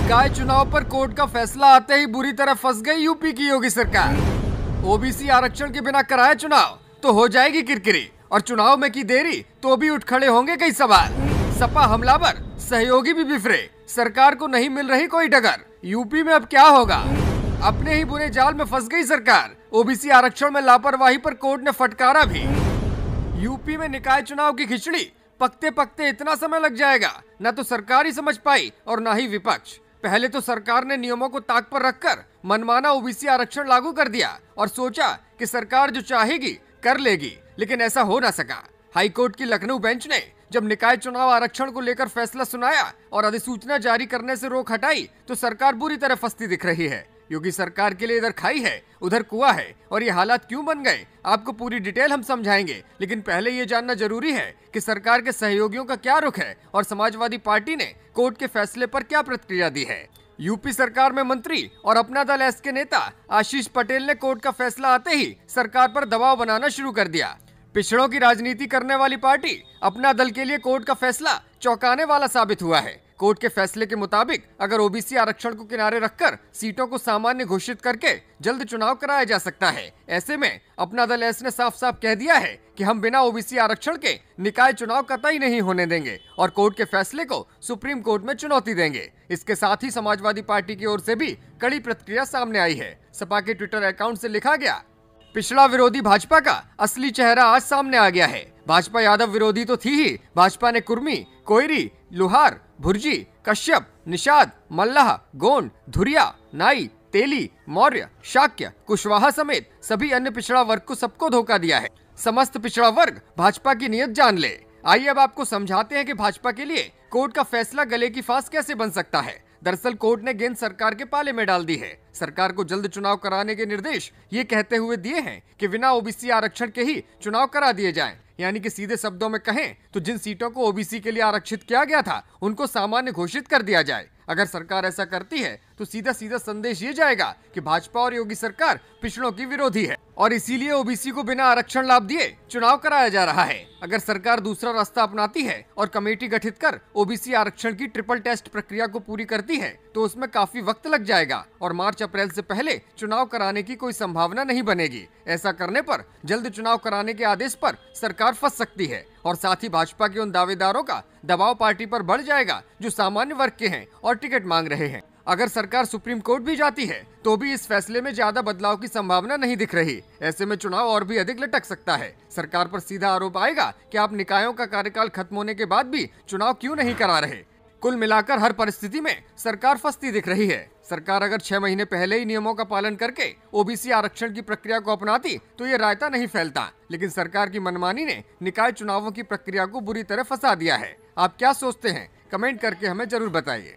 निकाय चुनाव पर कोर्ट का फैसला आते ही बुरी तरह फंस गई यूपी की योगी सरकार। ओबीसी आरक्षण के बिना कराया चुनाव तो हो जाएगी किरकिरी, और चुनाव में की देरी तो भी उठ खड़े होंगे कई सवाल। सपा हमलावर, सहयोगी भी बिफरे, सरकार को नहीं मिल रही कोई डगर। यूपी में अब क्या होगा? अपने ही बुरे जाल में फंस गई सरकार। ओबीसी आरक्षण में लापरवाही पर कोर्ट ने फटकारा भी। यूपी में निकाय चुनाव की खिचड़ी पकते पकते इतना समय लग जाएगा, न तो सरकार ही समझ पाई और न ही विपक्ष। पहले तो सरकार ने नियमों को ताक पर रखकर मनमाना ओबीसी आरक्षण लागू कर दिया और सोचा कि सरकार जो चाहेगी कर लेगी, लेकिन ऐसा हो ना सका। हाईकोर्ट की लखनऊ बेंच ने जब निकाय चुनाव आरक्षण को लेकर फैसला सुनाया और अधिसूचना जारी करने से रोक हटाई तो सरकार बुरी तरह फंसती दिख रही है। योगी सरकार के लिए इधर खाई है उधर कुआं है, और ये हालात क्यों बन गए आपको पूरी डिटेल हम समझाएंगे। लेकिन पहले ये जानना जरूरी है कि सरकार के सहयोगियों का क्या रुख है और समाजवादी पार्टी ने कोर्ट के फैसले पर क्या प्रतिक्रिया दी है। यूपी सरकार में मंत्री और अपना दल एस के नेता आशीष पटेल ने कोर्ट का फैसला आते ही सरकार पर दबाव बनाना शुरू कर दिया। पिछड़ों की राजनीति करने वाली पार्टी अपना दल के लिए कोर्ट का फैसला चौंकाने वाला साबित हुआ है। कोर्ट के फैसले के मुताबिक अगर ओबीसी आरक्षण को किनारे रखकर सीटों को सामान्य घोषित करके जल्द चुनाव कराया जा सकता है। ऐसे में अपना दल एस ने साफ साफ कह दिया है कि हम बिना ओबीसी आरक्षण के निकाय चुनाव कतई नहीं होने देंगे और कोर्ट के फैसले को सुप्रीम कोर्ट में चुनौती देंगे। इसके साथ ही समाजवादी पार्टी की ओर से भी कड़ी प्रतिक्रिया सामने आई है। सपा के ट्विटर अकाउंट से लिखा गया, पिछड़ा विरोधी भाजपा का असली चेहरा आज सामने आ गया है। भाजपा यादव विरोधी तो थी ही, भाजपा ने कुर्मी, कोयरी, लोहार, भुर्जी, कश्यप, निषाद, मल्लाह, गोंड, धुरिया, नाई, तेली, मौर्य, शाक्य, कुशवाहा समेत सभी अन्य पिछड़ा वर्ग को सबको धोखा दिया है। समस्त पिछड़ा वर्ग भाजपा की नीयत जान ले। आइए अब आपको समझाते हैं कि भाजपा के लिए कोर्ट का फैसला गले की फांस कैसे बन सकता है। दरअसल कोर्ट ने गेंद सरकार के पाले में डाल दी है। सरकार को जल्द चुनाव कराने के निर्देश ये कहते हुए दिए हैं कि बिना ओबीसी आरक्षण के ही चुनाव करा दिए जाएं। यानी कि सीधे शब्दों में कहें तो जिन सीटों को ओबीसी के लिए आरक्षित किया गया था उनको सामान्य घोषित कर दिया जाए। अगर सरकार ऐसा करती है तो सीधा सीधा संदेश ये जाएगा कि भाजपा और योगी सरकार पिछड़ों की विरोधी है और इसीलिए ओबीसी को बिना आरक्षण लाभ दिए चुनाव कराया जा रहा है। अगर सरकार दूसरा रास्ता अपनाती है और कमेटी गठित कर ओबीसी आरक्षण की ट्रिपल टेस्ट प्रक्रिया को पूरी करती है तो उसमें काफी वक्त लग जाएगा और मार्च अप्रैल से पहले चुनाव कराने की कोई संभावना नहीं बनेगी। ऐसा करने पर जल्द चुनाव कराने के आदेश पर सरकार फंस सकती है और साथ ही भाजपा के उन दावेदारों का दबाव पार्टी पर बढ़ जाएगा जो सामान्य वर्ग के हैं और टिकट मांग रहे हैं। अगर सरकार सुप्रीम कोर्ट भी जाती है तो भी इस फैसले में ज्यादा बदलाव की संभावना नहीं दिख रही। ऐसे में चुनाव और भी अधिक लटक सकता है। सरकार पर सीधा आरोप आएगा कि आप निकायों का कार्यकाल खत्म होने के बाद भी चुनाव क्यों नहीं करा रहे। कुल मिलाकर हर परिस्थिति में सरकार फंसती दिख रही है। सरकार अगर 6 महीने पहले ही नियमों का पालन करके ओबीसी आरक्षण की प्रक्रिया को अपनाती तो ये रायता नहीं फैलता, लेकिन सरकार की मनमानी ने निकाय चुनावों की प्रक्रिया को बुरी तरह फंसा दिया है। आप क्या सोचते हैं? कमेंट करके हमें जरूर बताइए।